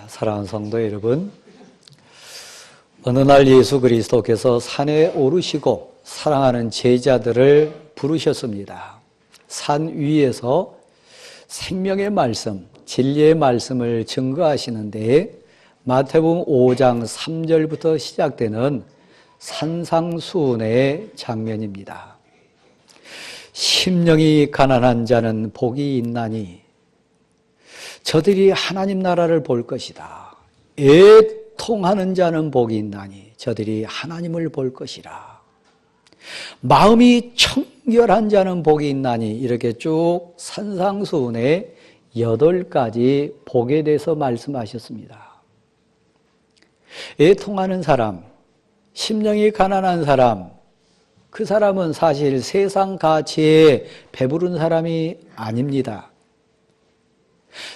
사랑하는 성도 여러분, 어느 날 예수 그리스도께서 산에 오르시고 사랑하는 제자들을 부르셨습니다. 산 위에서 생명의 말씀, 진리의 말씀을 증거하시는데 마태복음 5장 3절부터 시작되는 산상수훈의 장면입니다. 심령이 가난한 자는 복이 있나니 저들이 하나님 나라를 볼 것이다. 애통하는 자는 복이 있나니 저들이 하나님을 볼 것이라. 마음이 청결한 자는 복이 있나니 이렇게 쭉 산상수훈의 8가지 복에 대해서 말씀하셨습니다. 애통하는 사람, 심령이 가난한 사람, 그 사람은 사실 세상 가치에 배부른 사람이 아닙니다.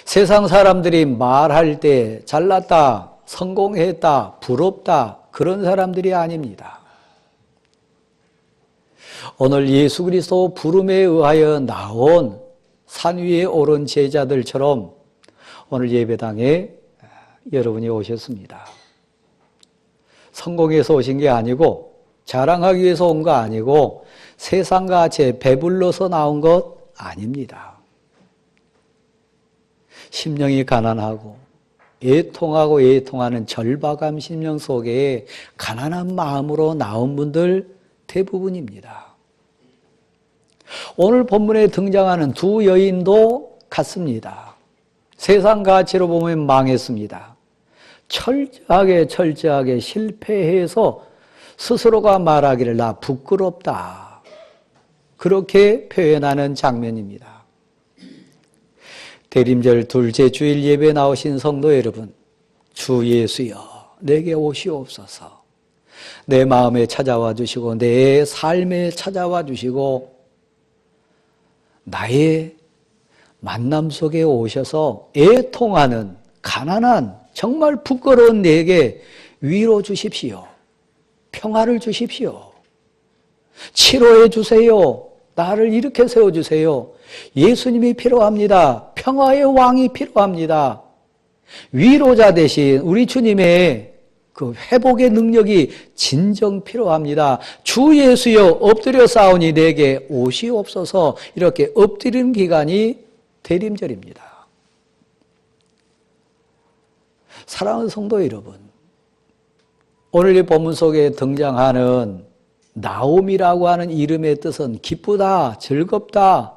세상 사람들이 말할 때 잘났다, 성공했다, 부럽다, 그런 사람들이 아닙니다. 오늘 예수 그리스도 부름에 의하여 나온 산 위에 오른 제자들처럼 오늘 예배당에 여러분이 오셨습니다. 성공해서 오신 게 아니고 자랑하기 위해서 온 거 아니고 세상 가치에 배불러서 나온 것 아닙니다. 심령이 가난하고 애통하는 절박한 심령 속에 가난한 마음으로 나온 분들 대부분입니다. 오늘 본문에 등장하는 두 여인도 같습니다. 세상 가치로 보면 망했습니다. 철저하게 실패해서 스스로가 말하기를 나 부끄럽다. 그렇게 표현하는 장면입니다. 대림절 둘째 주일 예배에 나오신 성도 여러분, 주 예수여 내게 오시옵소서. 내 마음에 찾아와 주시고 내 삶에 찾아와 주시고 나의 만남 속에 오셔서 애통하는 가난한 정말 부끄러운 내게 위로 주십시오. 평화를 주십시오. 치료해 주세요. 나를 이렇게 세워주세요. 예수님이 필요합니다. 평화의 왕이 필요합니다. 위로자 대신 우리 주님의 그 회복의 능력이 진정 필요합니다. 주 예수여 엎드려 싸우니 내게 오시옵소서. 이렇게 엎드리는 기간이 대림절입니다. 사랑하는 성도 여러분, 오늘 이 본문 속에 등장하는 나옴이라고 하는 이름의 뜻은 기쁘다, 즐겁다,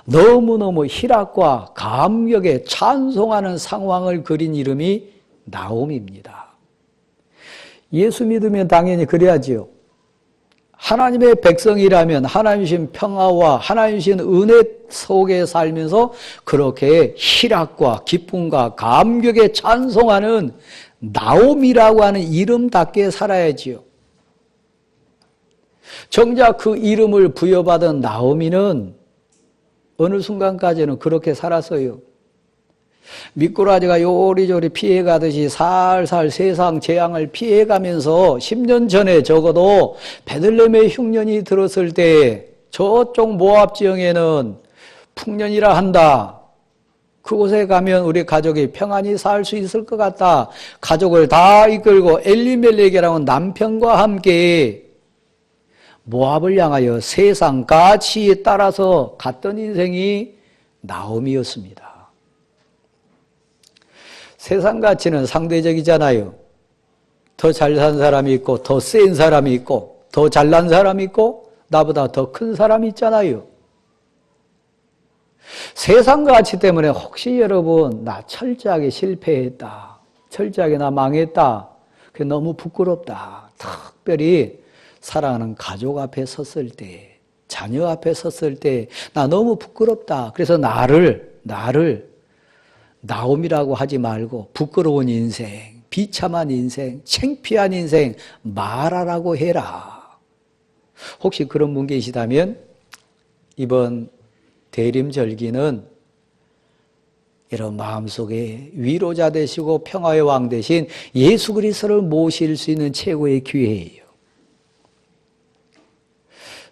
너무너무 희락과 감격에 찬송하는 상황을 그린 이름이 나옴입니다. 예수 믿으면 당연히 그래야지요. 하나님의 백성이라면 하나님 주신 평화와 하나님 주신 은혜 속에 살면서 그렇게 희락과 기쁨과 감격에 찬송하는 나옴이라고 하는 이름답게 살아야지요. 정작 그 이름을 부여받은 나오미는 어느 순간까지는 그렇게 살았어요. 미꾸라지가 요리조리 피해가듯이 살살 세상 재앙을 피해가면서 10년 전에 적어도 베들레헴의 흉년이 들었을 때 저쪽 모압 지역에는 풍년이라 한다. 그곳에 가면 우리 가족이 평안히 살 수 있을 것 같다. 가족을 다 이끌고 엘리멜렉이라고 남편과 함께 모압을 향하여 세상 가치에 따라서 갔던 인생이 나옴이었습니다. 세상 가치는 상대적이잖아요. 더 잘 산 사람이 있고 더 센 사람이 있고 더 잘난 사람이 있고 나보다 더 큰 사람이 있잖아요. 세상 가치 때문에 혹시 여러분 나 철저하게 실패했다. 철저하게 나 망했다. 그게 너무 부끄럽다. 특별히 사랑하는 가족 앞에 섰을 때, 자녀 앞에 섰을 때 나 너무 부끄럽다. 그래서 나를 나옴이라고 하지 말고 부끄러운 인생, 비참한 인생, 창피한 인생 말하라고 해라. 혹시 그런 분 계시다면 이번 대림절기는 여러분 마음속에 위로자 되시고 평화의 왕 되신 예수 그리스도를 모실 수 있는 최고의 기회예요.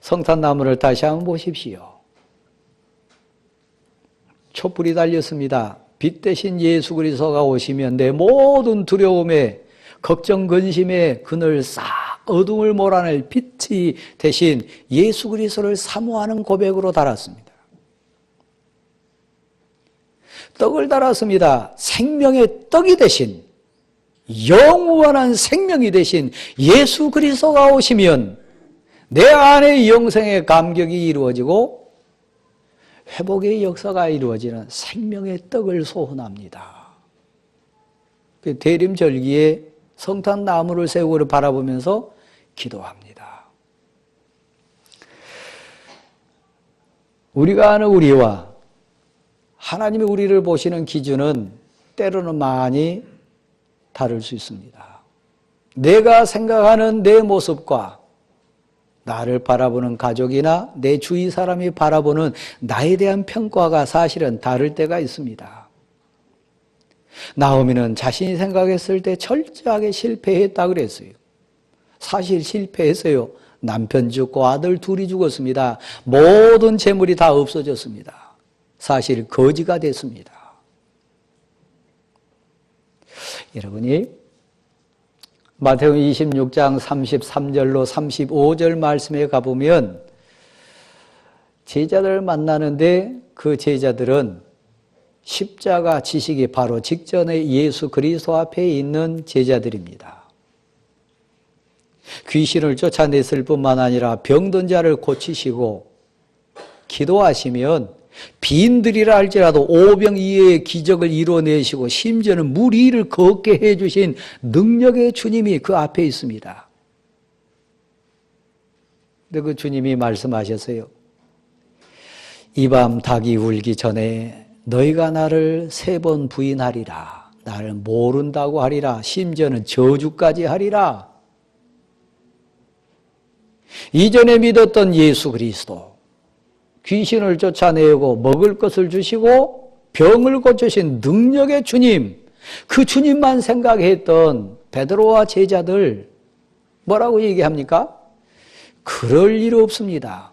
성탄나무를 다시 한번 보십시오. 촛불이 달렸습니다. 빛 대신 예수 그리스도가 오시면 내 모든 두려움에 걱정 근심에 그늘 싹 어둠을 몰아낼 빛이 대신 예수 그리스도를 사모하는 고백으로 달았습니다. 떡을 달았습니다. 생명의 떡이 대신 영원한 생명이 대신 예수 그리스도가 오시면 내 안에 영생의 감격이 이루어지고 회복의 역사가 이루어지는 생명의 떡을 소원합니다. 대림절기에 성탄 나무를 세우고 바라보면서 기도합니다. 우리가 아는 우리와 하나님이 우리를 보시는 기준은 때로는 많이 다를 수 있습니다. 내가 생각하는 내 모습과 나를 바라보는 가족이나 내 주위 사람이 바라보는 나에 대한 평가가 사실은 다를 때가 있습니다. 나오미는 자신이 생각했을 때 철저하게 실패했다 그랬어요. 사실 실패했어요. 남편 죽고 아들 둘이 죽었습니다. 모든 재물이 다 없어졌습니다. 사실 거지가 됐습니다. 여러분이 마태복음 26장 33절로 35절 말씀에 가보면 제자들을 만나는데 그 제자들은 십자가 지시기 바로 직전에 예수 그리스도 앞에 있는 제자들입니다. 귀신을 쫓아냈을 뿐만 아니라 병든 자를 고치시고 기도하시면 빈들이라 할지라도 오병 이어의 기적을 이루어내시고 심지어는 물 위를 걷게 해주신 능력의 주님이 그 앞에 있습니다. 근데 그 주님이 말씀하셨어요. 이 밤 닭이 울기 전에 너희가 나를 3번 부인하리라. 나를 모른다고 하리라. 심지어는 저주까지 하리라. 이전에 믿었던 예수 그리스도, 귀신을 쫓아내고 먹을 것을 주시고 병을 고치신 능력의 주님, 그 주님만 생각했던 베드로와 제자들 뭐라고 얘기합니까? 그럴 일 없습니다.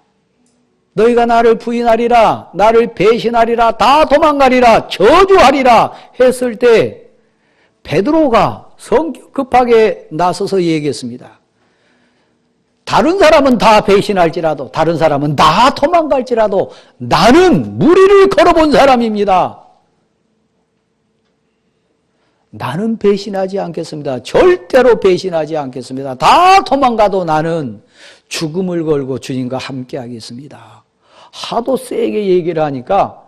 너희가 나를 부인하리라, 나를 배신하리라, 다 도망가리라, 저주하리라 했을 때 베드로가 성격 급하게 나서서 얘기했습니다. 다른 사람은 다 배신할지라도, 다른 사람은 다 도망갈지라도 나는 무리를 걸어본 사람입니다. 나는 배신하지 않겠습니다. 절대로 배신하지 않겠습니다. 다 도망가도 나는 죽음을 걸고 주님과 함께 하겠습니다. 하도 세게 얘기를 하니까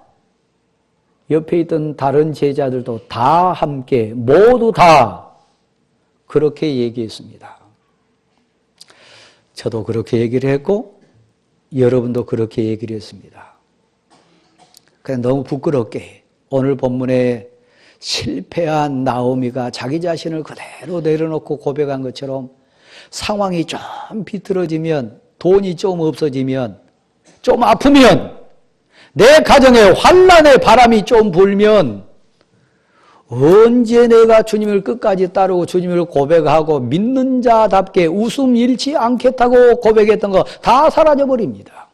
옆에 있던 다른 제자들도 다 함께, 모두 다 그렇게 얘기했습니다. 저도 그렇게 얘기를 했고 여러분도 그렇게 얘기를 했습니다. 그냥 너무 부끄럽게 오늘 본문에 실패한 나오미가 자기 자신을 그대로 내려놓고 고백한 것처럼 상황이 좀 비틀어지면, 돈이 좀 없어지면, 좀 아프면, 내 가정에 환난의 바람이 좀 불면 언제 내가 주님을 끝까지 따르고 주님을 고백하고 믿는 자답게 웃음 잃지 않겠다고 고백했던 거 다 사라져버립니다.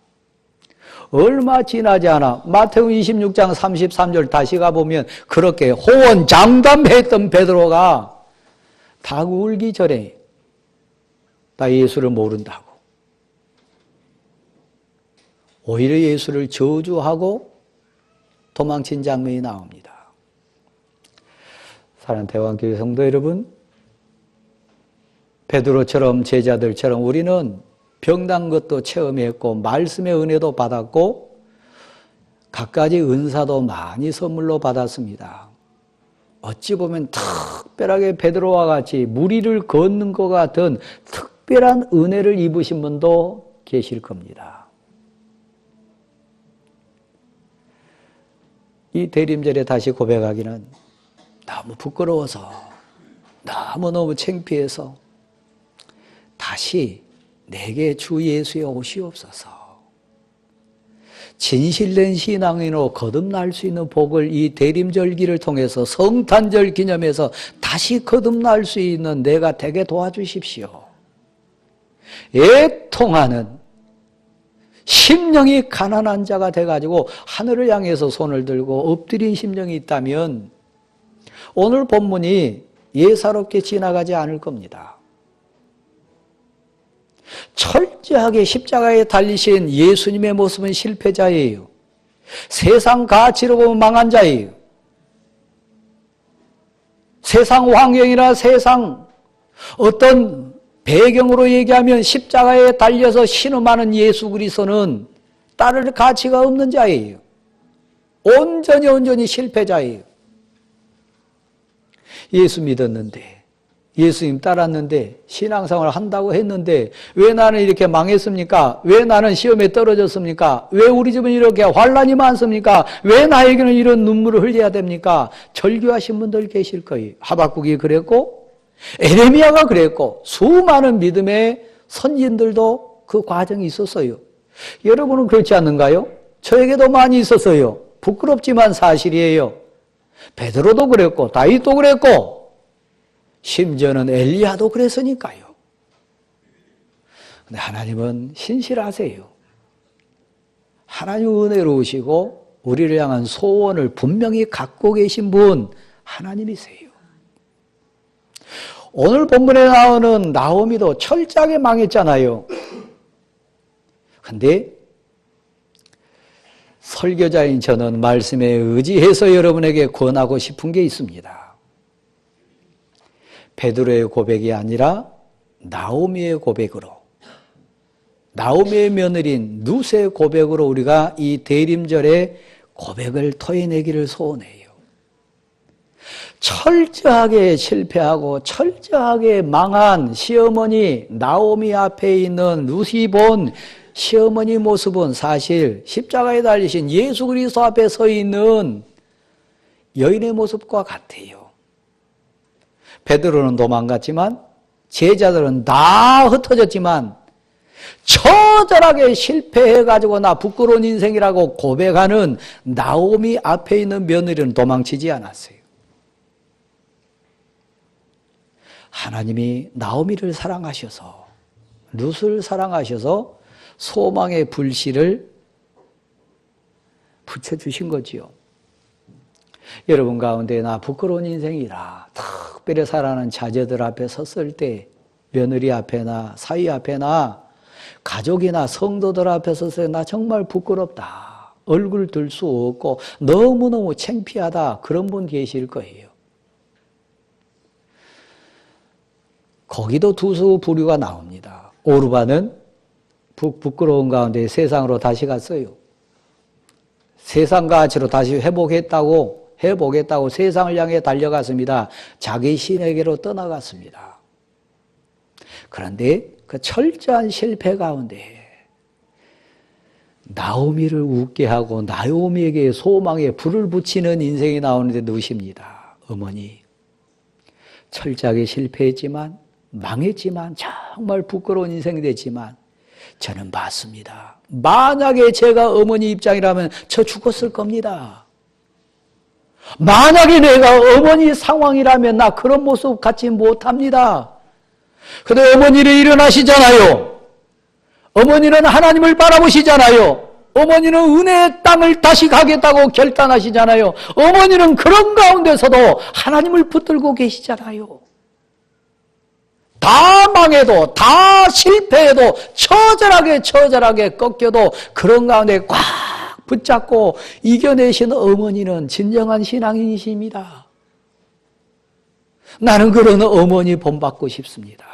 얼마 지나지 않아 마태복음 26장 33절 다시 가보면 그렇게 호언장담했던 베드로가 닭 울기 전에 나 예수를 모른다고 오히려 예수를 저주하고 도망친 장면이 나옵니다. 사랑하는 대왕교회 성도 여러분, 베드로처럼 제자들처럼 우리는 병난 것도 체험했고 말씀의 은혜도 받았고 갖가지 은사도 많이 선물로 받았습니다. 어찌 보면 특별하게 베드로와 같이 무리를 걷는 것 같은 특별한 은혜를 입으신 분도 계실 겁니다. 이 대림절에 다시 고백하기는 너무 부끄러워서, 너무너무 창피해서 다시 내게 주 예수여 오시옵소서. 진실된 신앙인으로 거듭날 수 있는 복을 이 대림절기를 통해서 성탄절 기념해서 다시 거듭날 수 있는 내가 되게 도와주십시오. 애통하는 심령이 가난한 자가 돼가지고 하늘을 향해서 손을 들고 엎드린 심령이 있다면 오늘 본문이 예사롭게 지나가지 않을 겁니다. 철저하게 십자가에 달리신 예수님의 모습은 실패자예요. 세상 가치로 보면 망한 자예요. 세상 환경이나 세상 어떤 배경으로 얘기하면 십자가에 달려서 신음하는 예수 그리스도는 따를 가치가 없는 자예요. 온전히 실패자예요. 예수 믿었는데, 예수님 따랐는데, 신앙생활을 한다고 했는데 왜 나는 이렇게 망했습니까? 왜 나는 시험에 떨어졌습니까? 왜 우리 집은 이렇게 환난이 많습니까? 왜 나에게는 이런 눈물을 흘려야 됩니까? 절규하신 분들 계실 거예요. 하박국이 그랬고 에레미야가 그랬고 수많은 믿음의 선진들도 그 과정이 있었어요. 여러분은 그렇지 않는가요? 저에게도 많이 있었어요. 부끄럽지만 사실이에요. 베드로도 그랬고 다윗도 그랬고 심지어는 엘리야도 그랬으니까요. 근데 하나님은 신실하세요. 하나님 은혜로우시고 우리를 향한 소원을 분명히 갖고 계신 분 하나님이세요. 오늘 본문에 나오는 나오미도 철저하게 망했잖아요. 근데 설교자인 저는 말씀에 의지해서 여러분에게 권하고 싶은 게 있습니다. 베드로의 고백이 아니라 나오미의 고백으로, 나오미의 며느리인 룻의 고백으로 우리가 이 대림절의 고백을 토해내기를 소원해요. 철저하게 실패하고 철저하게 망한 시어머니 나오미 앞에 있는 룻이 본 시어머니 모습은 사실 십자가에 달리신 예수 그리스도 앞에 서 있는 여인의 모습과 같아요. 베드로는 도망갔지만 제자들은 다 흩어졌지만 처절하게 실패해가지고 나 부끄러운 인생이라고 고백하는 나오미 앞에 있는 며느리는 도망치지 않았어요. 하나님이 나오미를 사랑하셔서 룻을 사랑하셔서 소망의 불씨를 붙여주신 거지요. 여러분 가운데 나 부끄러운 인생이라 특별히 사랑하는 자제들 앞에 섰을 때 며느리 앞에나 사위 앞에나 가족이나 성도들 앞에 섰을 때 나 정말 부끄럽다. 얼굴 들 수 없고 너무너무 창피하다. 그런 분 계실 거예요. 거기도 두 부류가 나옵니다. 오르반은 부끄러운 가운데 세상으로 다시 갔어요. 세상 가치로 다시 회복했다고 세상을 향해 달려갔습니다. 자기 신에게로 떠나갔습니다. 그런데 그 철저한 실패 가운데 나오미를 웃게 하고 나오미에게 소망에 불을 붙이는 인생이 나오는데 누구십니다? 어머니. 철저하게 실패했지만 망했지만 정말 부끄러운 인생이 됐지만 저는 봤습니다. 만약에 제가 어머니 입장이라면 저 죽었을 겁니다. 만약에 내가 어머니 상황이라면 나 그런 모습 갖지 못합니다. 근데 어머니는 일어나시잖아요. 어머니는 하나님을 바라보시잖아요. 어머니는 은혜의 땅을 다시 가겠다고 결단하시잖아요. 어머니는 그런 가운데서도 하나님을 붙들고 계시잖아요. 다 망해도 다 실패해도 처절하게 꺾여도 그런 가운데 꽉 붙잡고 이겨내신 어머니는 진정한 신앙인이십니다. 나는 그런 어머니 본받고 싶습니다.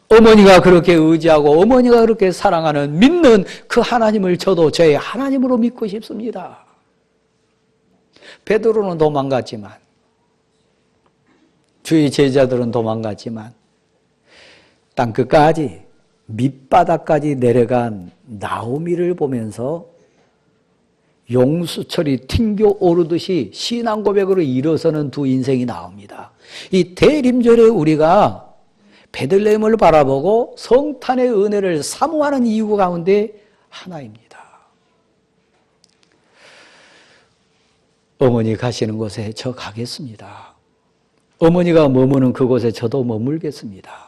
어머니가 그렇게 의지하고 어머니가 그렇게 사랑하는 믿는 그 하나님을 저도 저의 하나님으로 믿고 싶습니다. 베드로는 도망갔지만 주의 제자들은 도망갔지만 땅끝까지 밑바닥까지 내려간 나오미를 보면서 용수철이 튕겨 오르듯이 신앙 고백으로 일어서는 두 인생이 나옵니다. 이 대림절에 우리가 베들레헴을 바라보고 성탄의 은혜를 사모하는 이유 가운데 하나입니다. 어머니 가시는 곳에 저 가겠습니다. 어머니가 머무는 그곳에 저도 머물겠습니다.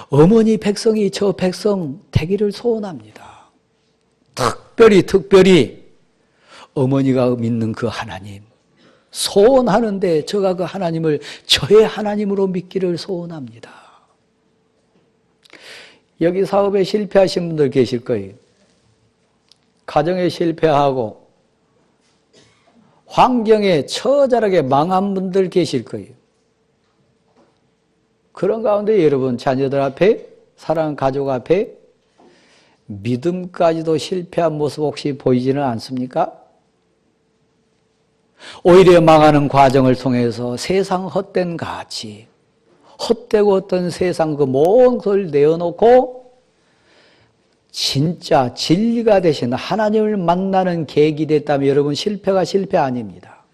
어머니 백성이 저 백성 되기를 소원합니다. 특별히 어머니가 믿는 그 하나님 소원하는데 제가 그 하나님을 저의 하나님으로 믿기를 소원합니다. 여기 사업에 실패하신 분들 계실 거예요. 가정에 실패하고 환경에 처절하게 망한 분들 계실 거예요. 그런 가운데 여러분 자녀들 앞에 사랑하는 가족 앞에 믿음까지도 실패한 모습 혹시 보이지는 않습니까? 오히려 망하는 과정을 통해서 세상 헛된 가치, 헛되고 어떤 세상 그 모든 것을 내어놓고 진짜 진리가 되신 하나님을 만나는 계기 됐다면 여러분 실패가 실패 아닙니다.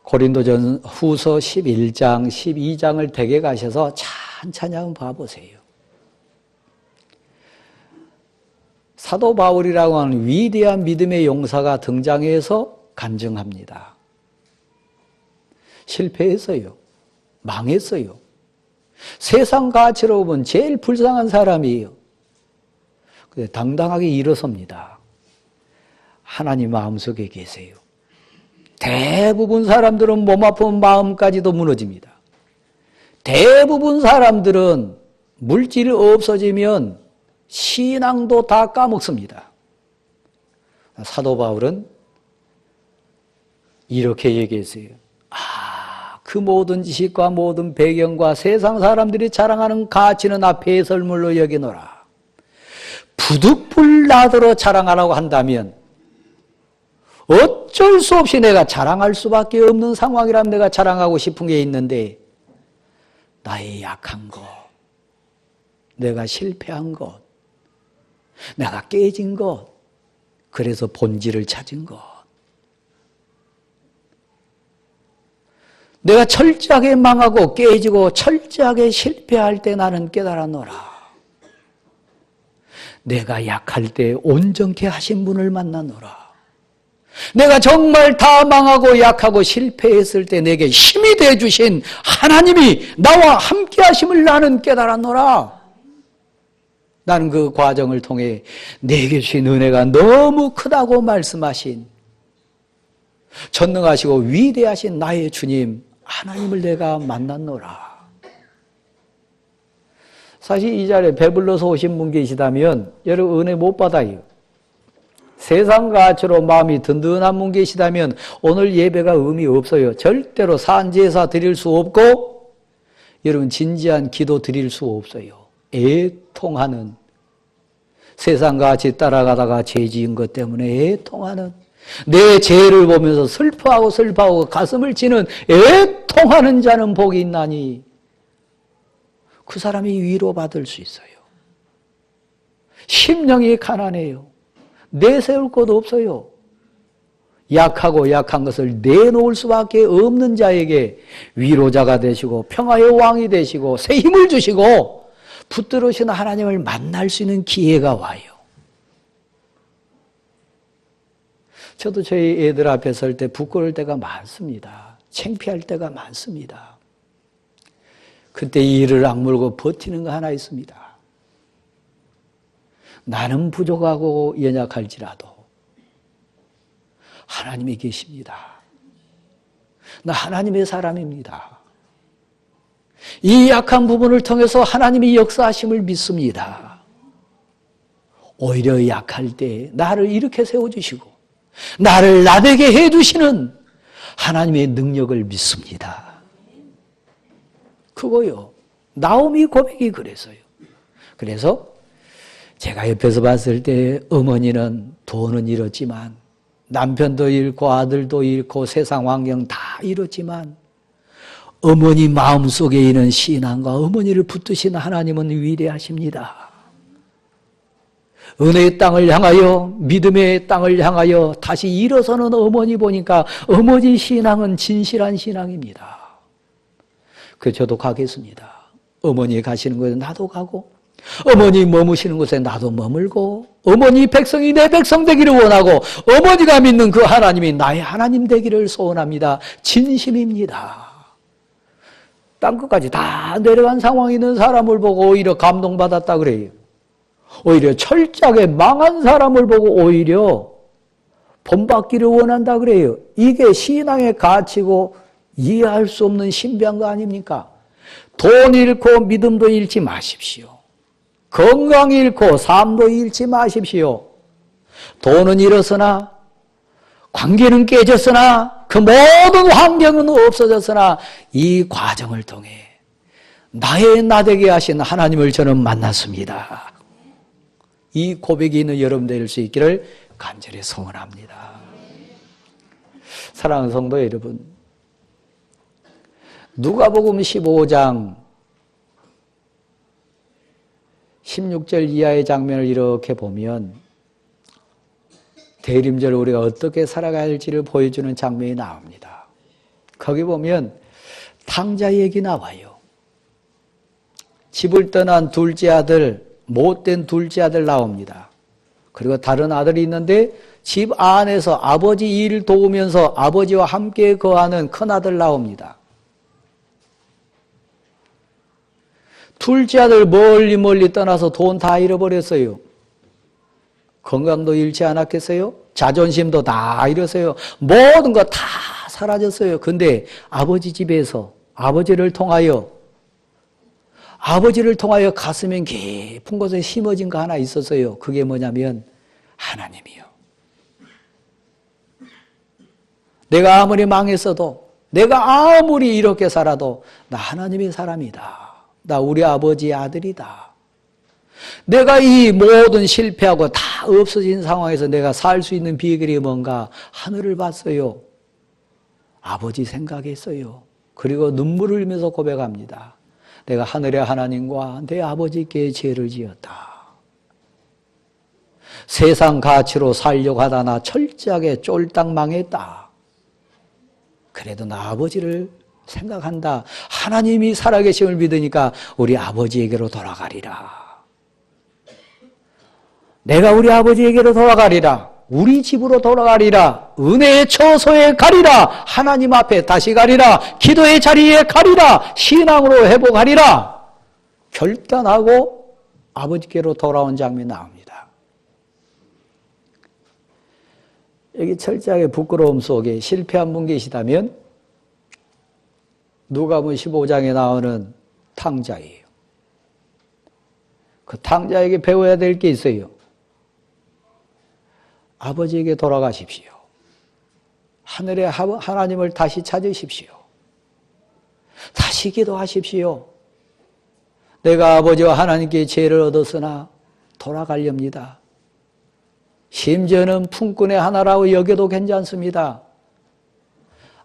고린도전 후서 11장, 12장을 댁에 가셔서 찬찬히 한번 봐보세요. 사도 바울이라고 하는 위대한 믿음의 용사가 등장해서 간증합니다. 실패했어요. 망했어요. 세상 가치로 보면 제일 불쌍한 사람이에요. 근데 당당하게 일어섭니다. 하나님 마음속에 계세요. 대부분 사람들은 몸 아픈 마음까지도 무너집니다. 대부분 사람들은 물질이 없어지면 신앙도 다 까먹습니다. 사도 바울은 이렇게 얘기했어요. 그 모든 지식과 모든 배경과 세상 사람들이 자랑하는 가치는 앞에 설물로 여기노라. 부득불 나더러 자랑하라고 한다면 어쩔 수 없이 내가 자랑할 수밖에 없는 상황이라면 내가 자랑하고 싶은 게 있는데 나의 약한 것, 내가 실패한 것, 내가 깨진 것, 그래서 본질을 찾은 것, 내가 철저하게 망하고 깨지고 철저하게 실패할 때 나는 깨달아노라. 내가 약할 때 온전케 하신 분을 만나노라. 내가 정말 다 망하고 약하고 실패했을 때 내게 힘이 되어주신 하나님이 나와 함께 하심을 나는 깨달았노라. 나는 그 과정을 통해 내게 주신 은혜가 너무 크다고 말씀하신 전능하시고 위대하신 나의 주님 하나님을 내가 만났노라. 사실 이 자리에 배불러서 오신 분 계시다면 여러분 은혜 못 받아요. 세상 가치로 마음이 든든한 분 계시다면 오늘 예배가 의미 없어요. 절대로 산제사 드릴 수 없고 여러분 진지한 기도 드릴 수 없어요. 애통하는, 세상 가치 따라가다가 죄 지은 것 때문에 애통하는, 내 죄를 보면서 슬퍼하고 가슴을 치는 애통하는 자는 복이 있나니 그 사람이 위로받을 수 있어요. 심령이 가난해요. 내세울 것도 없어요. 약하고 약한 것을 내놓을 수밖에 없는 자에게 위로자가 되시고 평화의 왕이 되시고 새 힘을 주시고 붙들으신 하나님을 만날 수 있는 기회가 와요. 저도 저희 애들 앞에 설 때 부끄러울 때가 많습니다. 창피할 때가 많습니다. 그때 이를 악물고 버티는 거 하나 있습니다. 나는 부족하고 연약할지라도 하나님이 계십니다. 나 하나님의 사람입니다. 이 약한 부분을 통해서 하나님이 역사하심을 믿습니다. 오히려 약할 때 나를 이렇게 세워주시고 나를 나되게 해주시는 하나님의 능력을 믿습니다. 그거요. 나오미 고백이 그래서요. 그래서 제가 옆에서 봤을 때 어머니는 돈은 잃었지만 남편도 잃고 아들도 잃고 세상 환경 다 잃었지만 어머니 마음속에 있는 신앙과 어머니를 붙드신 하나님은 위대하십니다. 은혜의 땅을 향하여 믿음의 땅을 향하여 다시 일어서는 어머니 보니까 어머니 신앙은 진실한 신앙입니다. 그래서 저도 가겠습니다. 어머니 가시는 곳에 나도 가고 어머니 머무시는 곳에 나도 머물고 어머니 백성이 내 백성 되기를 원하고 어머니가 믿는 그 하나님이 나의 하나님 되기를 소원합니다. 진심입니다. 땅끝까지 다 내려간 상황에 있는 사람을 보고 오히려 감동받았다 그래요. 오히려 철저하게 망한 사람을 보고 오히려 본받기를 원한다 그래요. 이게 신앙의 가치고 이해할 수 없는 신비한 거 아닙니까? 돈 잃고 믿음도 잃지 마십시오. 건강 잃고 삶도 잃지 마십시오. 돈은 잃었으나 관계는 깨졌으나 그 모든 환경은 없어졌으나 이 과정을 통해 나의 나되게 하신 하나님을 저는 만났습니다. 이 고백이 있는 여러분 될 수 있기를 간절히 소원합니다. 사랑하는 성도 여러분, 누가복음 15장 16절 이하의 장면을 이렇게 보면 대림절 우리가 어떻게 살아가야 할지를 보여주는 장면이 나옵니다. 거기 보면 탕자 얘기 나와요. 집을 떠난 둘째 아들, 못된 둘째 아들 나옵니다. 그리고 다른 아들이 있는데 집 안에서 아버지 일 도우면서 아버지와 함께 거하는 큰아들 나옵니다. 둘째 아들 멀리 떠나서 돈 다 잃어버렸어요. 건강도 잃지 않았겠어요? 자존심도 다 잃었어요. 모든 거 다 사라졌어요. 근데 아버지 집에서 아버지를 통하여 가슴에 깊은 곳에 심어진 거 하나 있었어요. 그게 뭐냐면 하나님이요. 내가 아무리 망했어도, 내가 아무리 이렇게 살아도 나 하나님의 사람이다. 나 우리 아버지의 아들이다. 내가 이 모든 실패하고 다 없어진 상황에서 내가 살 수 있는 비결이 뭔가 하늘을 봤어요. 아버지 생각했어요. 그리고 눈물을 흘리면서 고백합니다. 내가 하늘의 하나님과 내 아버지께 죄를 지었다. 세상 가치로 살려고 하다 나 철저하게 쫄딱 망했다. 그래도 나 아버지를 생각한다. 하나님이 살아계심을 믿으니까 우리 아버지에게로 돌아가리라. 내가 우리 아버지에게로 돌아가리라. 우리 집으로 돌아가리라. 은혜의 처소에 가리라. 하나님 앞에 다시 가리라. 기도의 자리에 가리라. 신앙으로 회복하리라. 결단하고 아버지께로 돌아온 장면이 나옵니다. 여기 철저하게 부끄러움 속에 실패한 분 계시다면 누가복음 15장에 나오는 탕자예요. 그 탕자에게 배워야 될 게 있어요. 아버지에게 돌아가십시오. 하늘의 하나님을 다시 찾으십시오. 다시 기도하십시오. 내가 아버지와 하나님께 죄를 얻었으나 돌아가렵니다. 심지어는 품꾼의 하나라고 여겨도 괜찮습니다.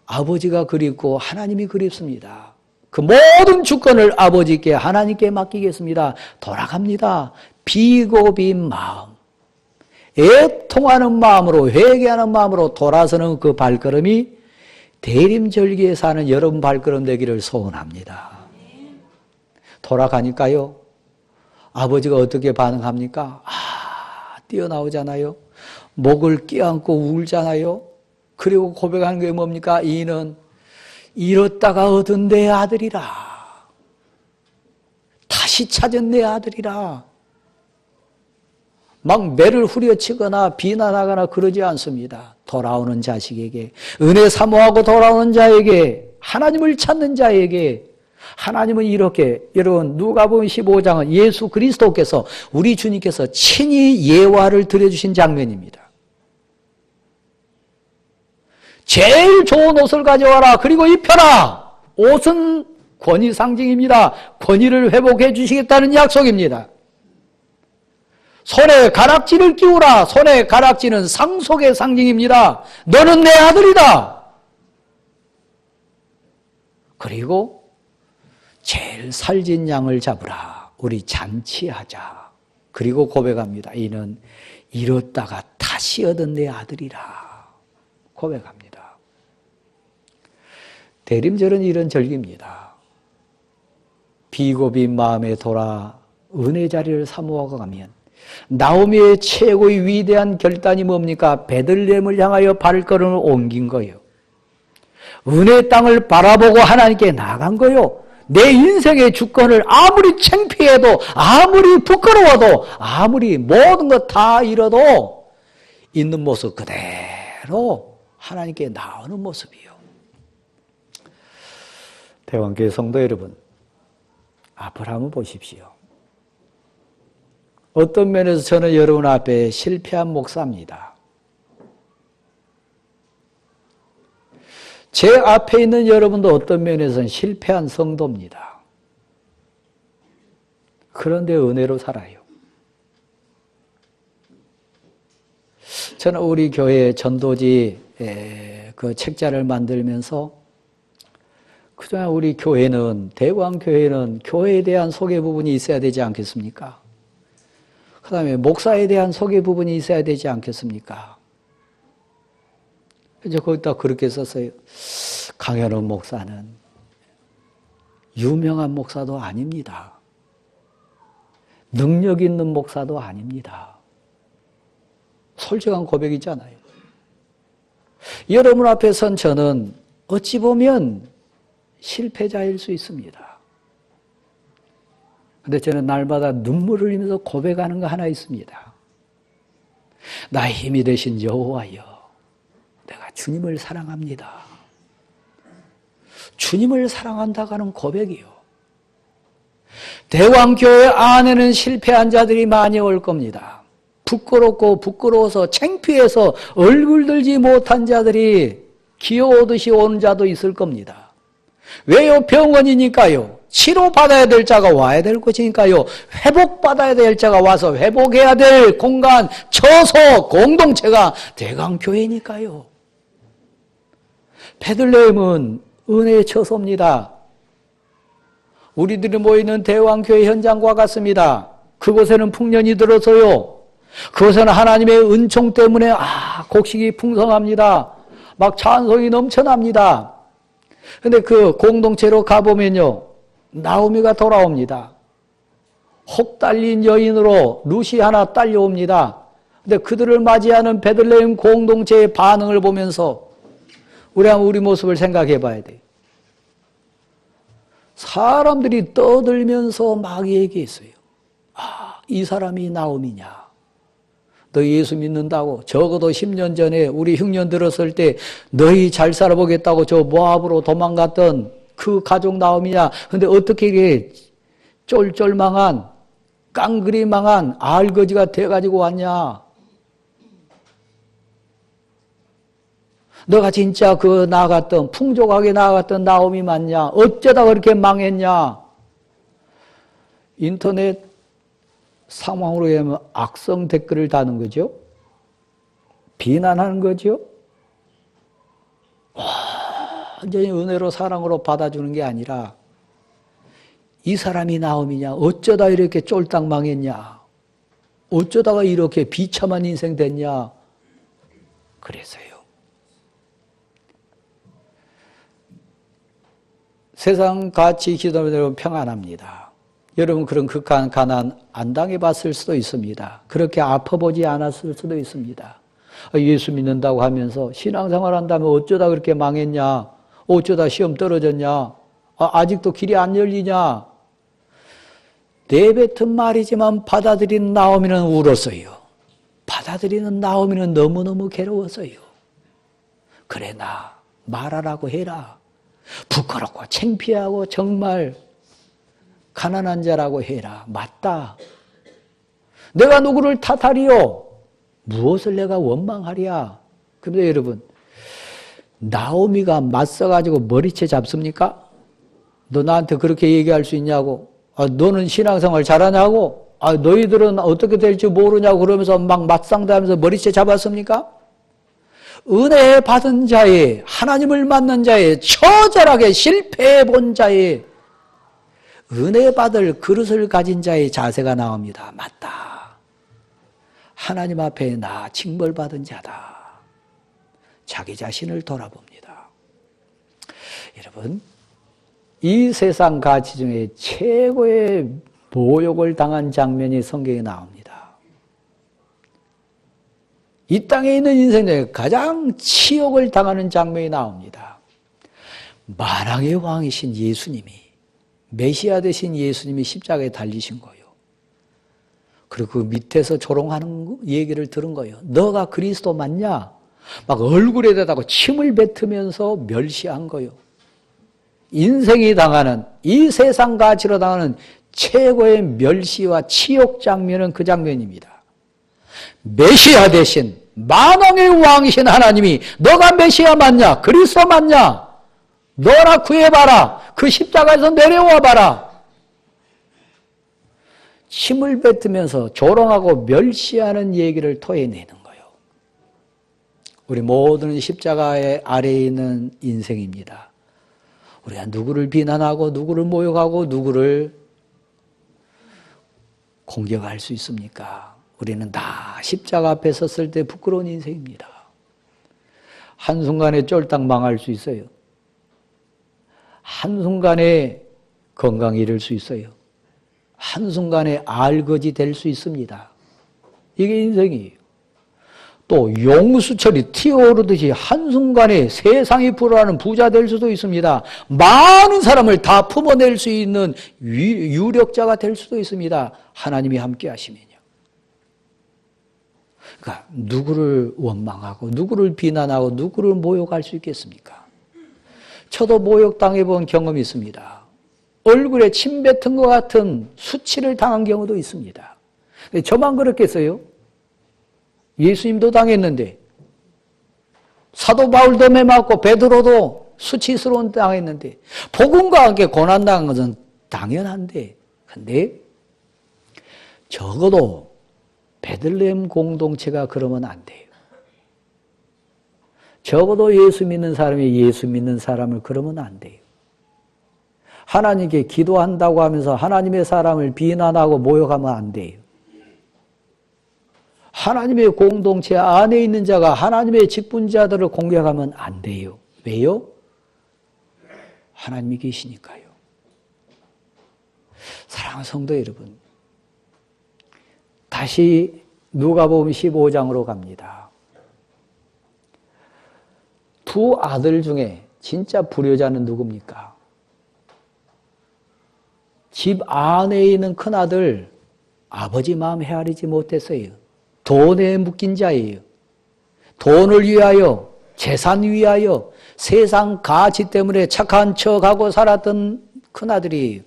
아버지가 그립고 하나님이 그립습니다. 그 모든 주권을 아버지께 하나님께 맡기겠습니다. 돌아갑니다. 비고빈 마음, 애통하는 마음으로 회개하는 마음으로 돌아서는 그 발걸음이 대림절기에 사는 여러분 발걸음 되기를 소원합니다. 돌아가니까요, 아버지가 어떻게 반응합니까? 뛰어나오잖아요. 목을 끼얹고 울잖아요. 그리고 고백하는 게 뭡니까? 이는 잃었다가 얻은 내 아들이라. 다시 찾은 내 아들이라. 막 매를 후려치거나 비난하거나 그러지 않습니다. 돌아오는 자식에게, 은혜 사모하고 돌아오는 자에게, 하나님을 찾는 자에게, 하나님은 이렇게, 여러분 누가복음 15장은 예수 그리스도께서, 우리 주님께서 친히 예화를 드려주신 장면입니다. 제일 좋은 옷을 가져와라. 그리고 입혀라. 옷은 권위 상징입니다. 권위를 회복해 주시겠다는 약속입니다. 손에 가락지를 끼우라. 손에 가락지는 상속의 상징입니다. 너는 내 아들이다. 그리고 제일 살진 양을 잡으라. 우리 잔치하자. 그리고 고백합니다. 이는 잃었다가 다시 얻은 내 아들이라. 고백합니다. 대림절은 이런 절기입니다. 비고빈 마음에 돌아 은혜 자리를 사모하고 가면 나오미의 최고의 위대한 결단이 뭡니까? 베들레헴을 향하여 발걸음을 옮긴 거예요. 은혜의 땅을 바라보고 하나님께 나간 거예요. 내 인생의 주권을 아무리 창피해도, 아무리 부끄러워도, 아무리 모든 것 다 잃어도 있는 모습 그대로 하나님께 나오는 모습이요. 대왕교회 성도 여러분, 아브라함을 보십시오. 어떤 면에서 저는 여러분 앞에 실패한 목사입니다. 제 앞에 있는 여러분도 어떤 면에서는 실패한 성도입니다. 그런데 은혜로 살아요. 저는 우리 교회 전도지 그 책자를 만들면서 그동안 우리 교회는, 대광교회는 교회에 대한 소개 부분이 있어야 되지 않겠습니까? 그 다음에 목사에 대한 소개 부분이 있어야 되지 않겠습니까? 이제 거기다 그렇게 썼어요. 강현우 목사는 유명한 목사도 아닙니다. 능력 있는 목사도 아닙니다. 솔직한 고백이잖아요. 여러분 앞에 선 저는 어찌 보면 실패자일 수 있습니다. 근데 저는 날마다 눈물을 흘리면서 고백하는 거 하나 있습니다. 나의 힘이 되신 여호와여, 내가 주님을 사랑합니다. 주님을 사랑한다고 하는 고백이요. 대왕교회 안에는 실패한 자들이 많이 올 겁니다. 부끄럽고 부끄러워서 창피해서 얼굴 들지 못한 자들이 기어오듯이 오는 자도 있을 겁니다. 왜요? 병원이니까요. 치료받아야 될 자가 와야 될 것이니까요. 회복받아야 될 자가 와서 회복해야 될 공간, 처소, 공동체가 대강교회니까요. 베들레헴은 은혜의 처소입니다. 우리들이 모이는 대왕교회 현장과 같습니다. 그곳에는 풍년이 들어서요. 그곳에는 하나님의 은총 때문에 곡식이 풍성합니다. 막 찬송이 넘쳐납니다. 근데 그 공동체로 가보면요, 나오미가 돌아옵니다. 혹 달린 여인으로 룻이 하나 딸려옵니다. 근데 그들을 맞이하는 베들레헴 공동체의 반응을 보면서 우리 모습을 생각해 봐야 돼요. 사람들이 떠들면서 막 얘기했어요. 이 사람이 나오미냐? 너 예수 믿는다고? 적어도 10년 전에 우리 흉년 들었을 때 너희 잘 살아보겠다고 저 모압으로 도망갔던 그 가족 나오미냐? 근데 어떻게 이게 쫄쫄망한 깡그리망한 알거지가 돼가지고 왔냐? 너가 진짜 그 나갔던 풍족하게 나갔던 나오미 맞냐? 어쩌다 그렇게 망했냐? 인터넷 상황으로 하면 악성 댓글을 다는 거죠. 비난하는 거죠. 완전히 은혜로 사랑으로 받아주는 게 아니라 이 사람이 나오미냐? 어쩌다 이렇게 쫄딱 망했냐? 어쩌다가 이렇게 비참한 인생 됐냐? 그래서요. 세상 가치 기도대로 평안합니다. 여러분 그런 극한 가난 안 당해봤을 수도 있습니다. 그렇게 아파보지 않았을 수도 있습니다. 예수 믿는다고 하면서 신앙생활 한다면 어쩌다 그렇게 망했냐? 어쩌다 시험 떨어졌냐? 아직도 길이 안 열리냐? 내뱉은 말이지만 받아들이는 나오미는 울었어요. 받아들이는 나오미는 너무너무 괴로웠어요. 그래 나 말하라고 해라. 부끄럽고 창피하고 정말 가난한 자라고 해라. 맞다. 내가 누구를 탓하리요? 무엇을 내가 원망하랴? 그런데 여러분, 나오미가 맞서가지고 머리채 잡습니까? 너 나한테 그렇게 얘기할 수 있냐고? 너는 신앙생활 잘하냐고? 너희들은 어떻게 될지 모르냐고 그러면서 막 맞상대하면서 머리채 잡았습니까? 은혜 받은 자의, 하나님을 만난 자의, 처절하게 실패해 본 자의, 은혜 받을 그릇을 가진 자의 자세가 나옵니다. 맞다. 하나님 앞에 나 징벌받은 자다. 자기 자신을 돌아봅니다. 여러분, 이 세상 가치 중에 최고의 모욕을 당한 장면이 성경에 나옵니다. 이 땅에 있는 인생 중에 가장 치욕을 당하는 장면이 나옵니다. 만왕의 왕이신 예수님이 메시아 되신 예수님이 십자가에 달리신 거예요. 그리고 그 밑에서 조롱하는 얘기를 들은 거예요. 너가 그리스도 맞냐? 막 얼굴에 대다가 침을 뱉으면서 멸시한 거예요. 인생이 당하는, 이 세상 가치로 당하는 최고의 멸시와 치욕 장면은 그 장면입니다. 메시아 대신 만왕의 왕이신 하나님이 너가 메시아 맞냐? 그리스도 맞냐? 너나 구해봐라. 그 십자가에서 내려와 봐라. 침을 뱉으면서 조롱하고 멸시하는 얘기를 토해내는 거예요. 우리 모두는 십자가의 아래에 있는 인생입니다. 우리가 누구를 비난하고 누구를 모욕하고 누구를 공격할 수 있습니까? 우리는 다 십자가 앞에 섰을 때 부끄러운 인생입니다. 한순간에 쫄딱 망할 수 있어요. 한순간에 건강 잃을 수 있어요. 한순간에 알거지 될 수 있습니다. 이게 인생이에요. 또 용수철이 튀어오르듯이 한순간에 세상이 불어하는 부자 될 수도 있습니다. 많은 사람을 다 품어낼 수 있는 유력자가 될 수도 있습니다. 하나님이 함께 하시면요. 그러니까 누구를 원망하고 누구를 비난하고 누구를 모욕할 수 있겠습니까? 저도 모욕당해본 경험이 있습니다. 얼굴에 침 뱉은 것 같은 수치를 당한 경우도 있습니다. 저만 그렇겠어요? 예수님도 당했는데, 사도 바울도 매맞고 베드로도 수치스러운 당했는데, 복음과 함께 고난당한 것은 당연한데, 근데 적어도 베들레헴 공동체가 그러면 안 돼요. 적어도 예수 믿는 사람이 예수 믿는 사람을 그러면 안 돼요. 하나님께 기도한다고 하면서 하나님의 사람을 비난하고 모욕하면 안 돼요. 하나님의 공동체 안에 있는 자가 하나님의 직분자들을 공격하면 안 돼요. 왜요? 하나님이 계시니까요. 사랑하는 성도 여러분, 다시 누가복음 15장으로 갑니다. 두 아들 중에 진짜 불효자는 누굽니까? 집 안에 있는 큰아들, 아버지 마음 헤아리지 못했어요. 돈에 묶인 자예요. 돈을 위하여, 재산 위하여, 세상 가치 때문에 착한 척하고 살았던 큰아들이에요.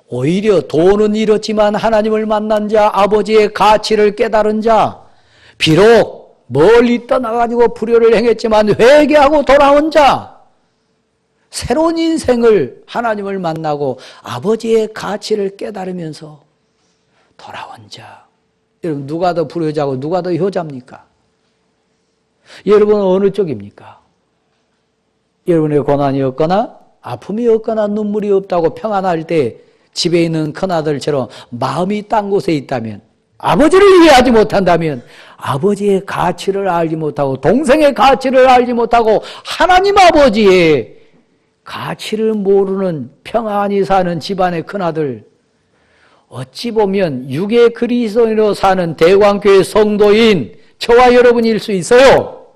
오히려 돈은 잃었지만 하나님을 만난 자, 아버지의 가치를 깨달은 자, 비록 멀리 떠나가지고 불효를 행했지만 회개하고 돌아온 자, 새로운 인생을 하나님을 만나고 아버지의 가치를 깨달으면서 돌아온 자. 여러분, 누가 더 불효자고 누가 더 효자입니까? 여러분은 어느 쪽입니까? 여러분의 고난이 없거나 아픔이 없거나 눈물이 없다고 평안할 때 집에 있는 큰아들처럼 마음이 딴 곳에 있다면, 아버지를 이해하지 못한다면, 아버지의 가치를 알지 못하고 동생의 가치를 알지 못하고 하나님 아버지의 가치를 모르는 평안히 사는 집안의 큰아들, 어찌 보면 육의 그리스도인으로 사는 대광교회 성도인 저와 여러분일 수 있어요.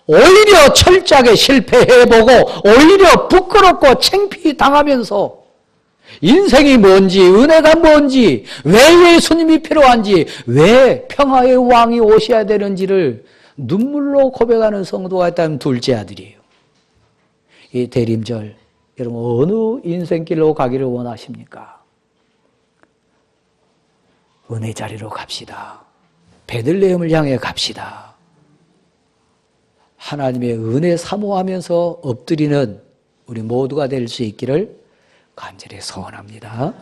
오히려 철저하게 실패해보고 오히려 부끄럽고 창피 당하면서 인생이 뭔지, 은혜가 뭔지, 왜 예수님이 필요한지, 왜 평화의 왕이 오셔야 되는지를 눈물로 고백하는 성도가 있다면 둘째 아들이에요. 이 대림절, 여러분 어느 인생길로 가기를 원하십니까? 은혜 자리로 갑시다. 베들레헴을 향해 갑시다. 하나님의 은혜 사모하면서 엎드리는 우리 모두가 될 수 있기를 간절히 소원합니다.